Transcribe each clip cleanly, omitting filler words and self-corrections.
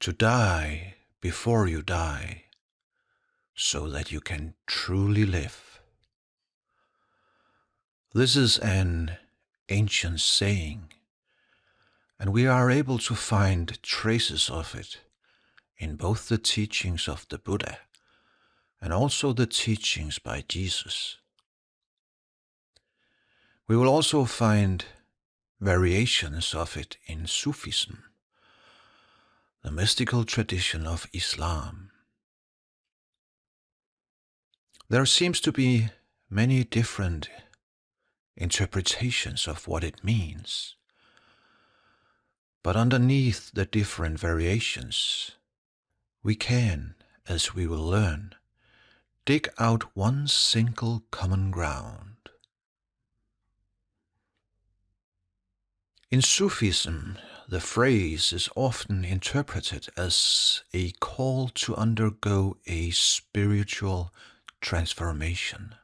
to die before you die, so that you can truly live. This is an ancient saying, and we are able to find traces of it in both the teachings of the Buddha and also the teachings by Jesus. We will also find variations of it in Sufism, the mystical tradition of Islam. There seems to be many different interpretations of what it means, but underneath the different variations, we can, as we will learn, dig out one single common ground. In Sufism, the phrase is often interpreted as a call to undergo a spiritual transformation.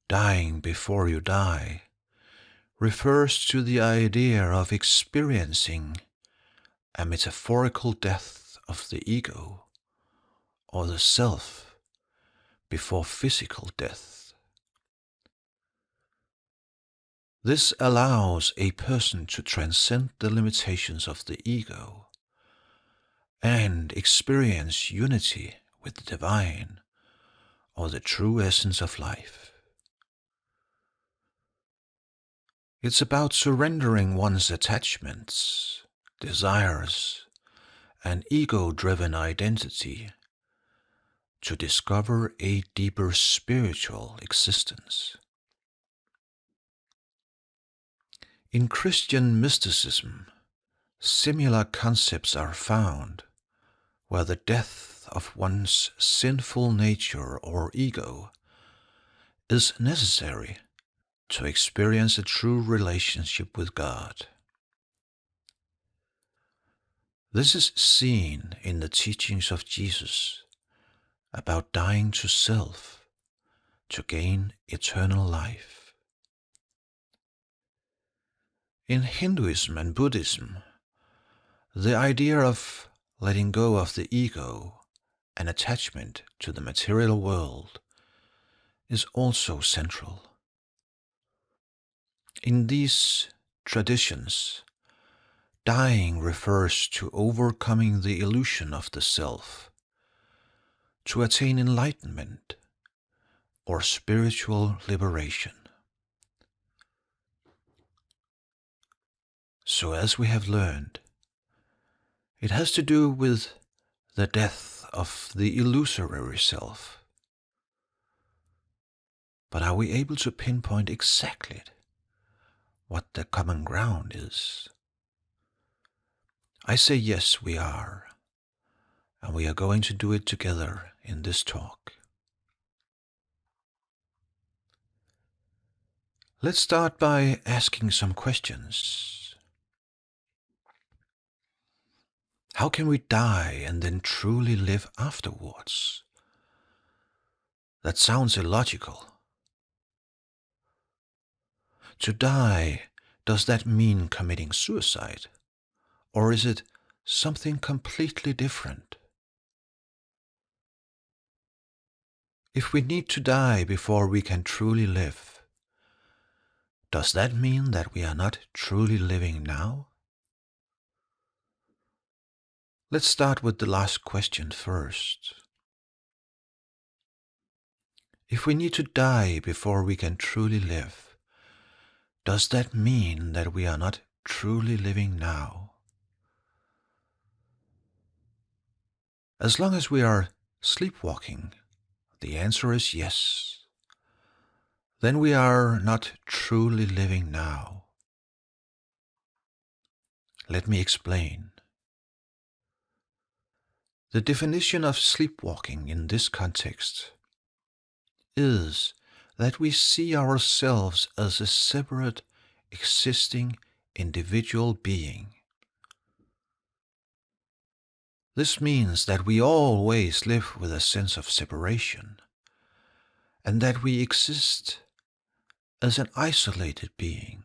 Dying before you die refers to the idea of experiencing a metaphorical death of the ego or the self before physical death. This allows a person to transcend the limitations of the ego and experience unity with the divine or the true essence of life. It's about surrendering one's attachments, desires, and ego-driven identity to discover a deeper spiritual existence. In Christian mysticism, similar concepts are found where the death of one's sinful nature or ego is necessary to experience a true relationship with God. This is seen in the teachings of Jesus about dying to self to gain eternal life. In Hinduism and Buddhism, the idea of letting go of the ego and attachment to the material world is also central. In these traditions, dying refers to overcoming the illusion of the self, to attain enlightenment or spiritual liberation. So as we have learned, it has to do with the death of the illusory self. But are we able to pinpoint exactly what the common ground is? I say yes, we are, and we are going to do it together in this talk. Let's start by asking some questions. How can we die and then truly live afterwards? That sounds illogical. To die, does that mean committing suicide? Or is it something completely different? If we need to die before we can truly live, does that mean that we are not truly living now? Let's start with the last question first. If we need to die before we can truly live, does that mean that we are not truly living now? As long as we are sleepwalking, the answer is yes. Then we are not truly living now. Let me explain. The definition of sleepwalking in this context is that we see ourselves as a separate, existing individual being. This means that we always live with a sense of separation, and that we exist as an isolated being,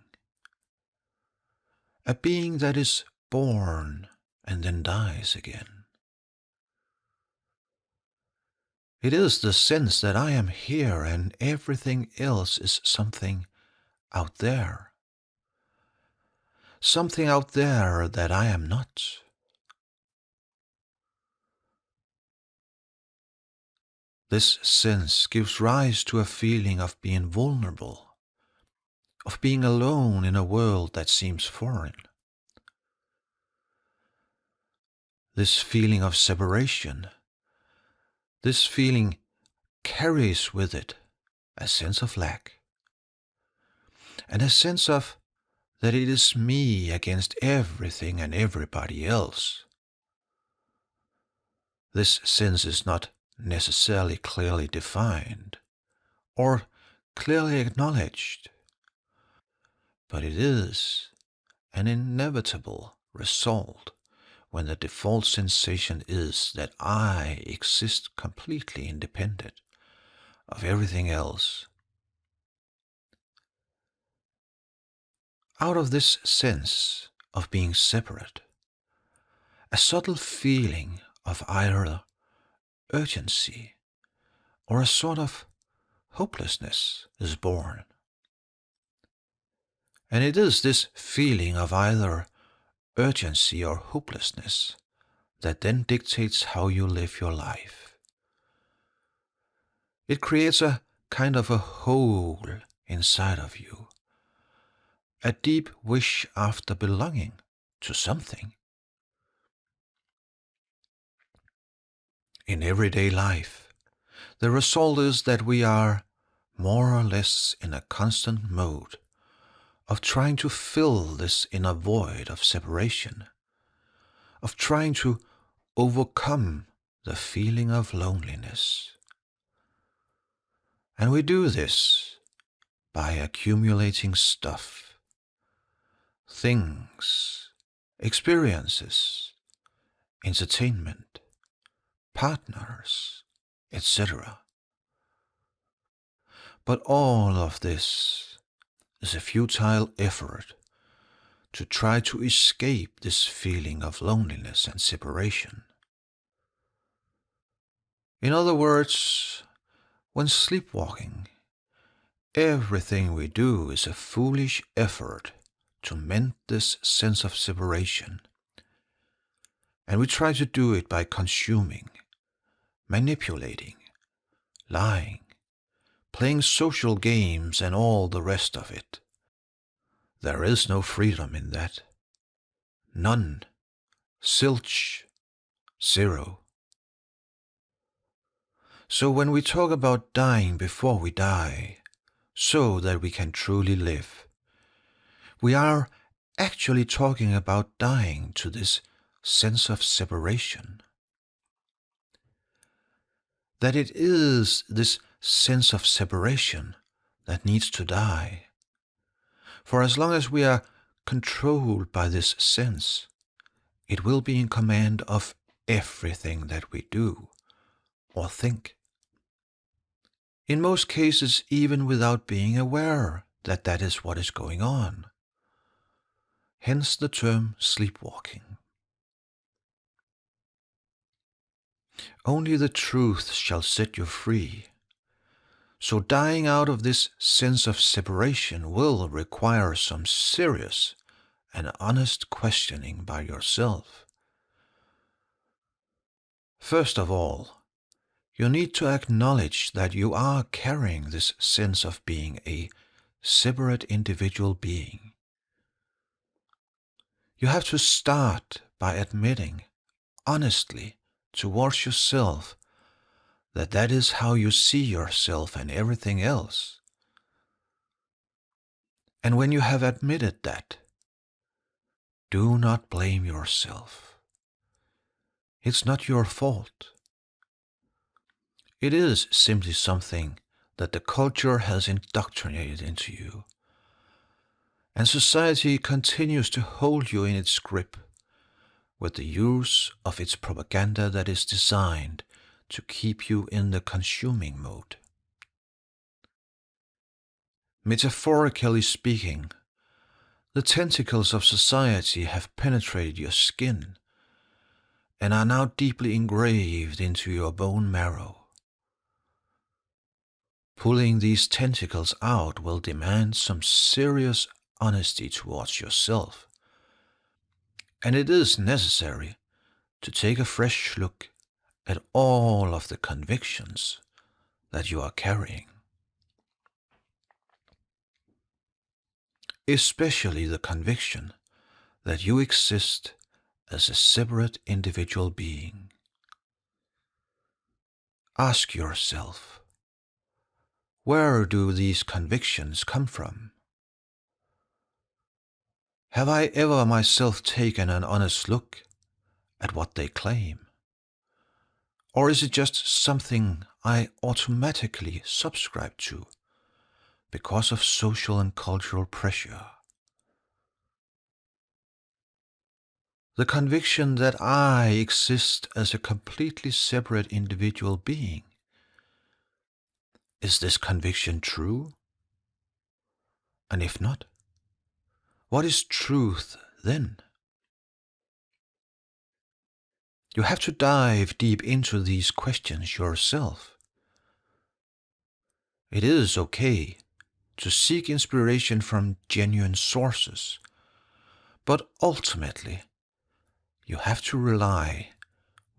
a being that is born and then dies again. It is the sense that I am here and everything else is something out there. Something out there that I am not. This sense gives rise to a feeling of being vulnerable, of being alone in a world that seems foreign. This feeling of separation, this feeling carries with it a sense of lack, and a sense of that it is me against everything and everybody else. This sense is not necessarily clearly defined or clearly acknowledged, but it is an inevitable result when the default sensation is that I exist completely independent of everything else. Out of this sense of being separate, a subtle feeling of either urgency or a sort of hopelessness is born. And it is this feeling of either urgency or hopelessness that then dictates how you live your life. It creates a kind of a hole inside of you, a deep wish after belonging to something. In everyday life, the result is that we are more or less in a constant mode of trying to fill this inner void of separation, of trying to overcome the feeling of loneliness. And we do this by accumulating stuff, things, experiences, entertainment, partners, etc. But all of this is a futile effort to try to escape this feeling of loneliness and separation. In other words, when sleepwalking, everything we do is a foolish effort to mend this sense of separation, and we try to do it by consuming, manipulating, lying, playing social games and all the rest of it. There is no freedom in that. None. Zilch. Zero. So when we talk about dying before we die, so that we can truly live, we are actually talking about dying to this sense of separation. That it is this sense of separation that needs to die. For as long as we are controlled by this sense, it will be in command of everything that we do or think. In most cases, even without being aware that that is what is going on. Hence the term sleepwalking. Only the truth shall set you free. So dying out of this sense of separation will require some serious and honest questioning by yourself. First of all, you need to acknowledge that you are carrying this sense of being a separate individual being. You have to start by admitting, honestly, towards yourself, that that is how you see yourself and everything else. And when you have admitted that, do not blame yourself. It's not your fault. It is simply something that the culture has indoctrinated into you. And society continues to hold you in its grip with the use of its propaganda that is designed to keep you in the consuming mode. Metaphorically speaking, the tentacles of society have penetrated your skin and are now deeply engraved into your bone marrow. Pulling these tentacles out will demand some serious honesty towards yourself, and it is necessary to take a fresh look at all of the convictions that you are carrying, especially the conviction that you exist as a separate individual being. Ask yourself, where do these convictions come from? Have I ever myself taken an honest look at what they claim? Or is it just something I automatically subscribe to because of social and cultural pressure? The conviction that I exist as a completely separate individual being. Is this conviction true? And if not, what is truth then? You have to dive deep into these questions yourself. It is okay to seek inspiration from genuine sources, but ultimately, you have to rely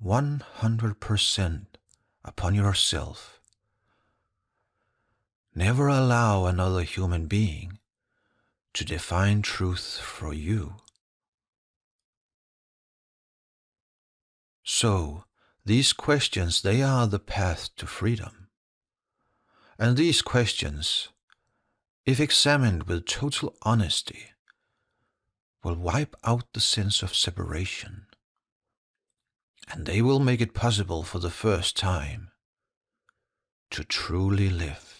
100% upon yourself. Never allow another human being to define truth for you. So, these questions, they are the path to freedom. And these questions, if examined with total honesty, will wipe out the sense of separation. And they will make it possible for the first time to truly live.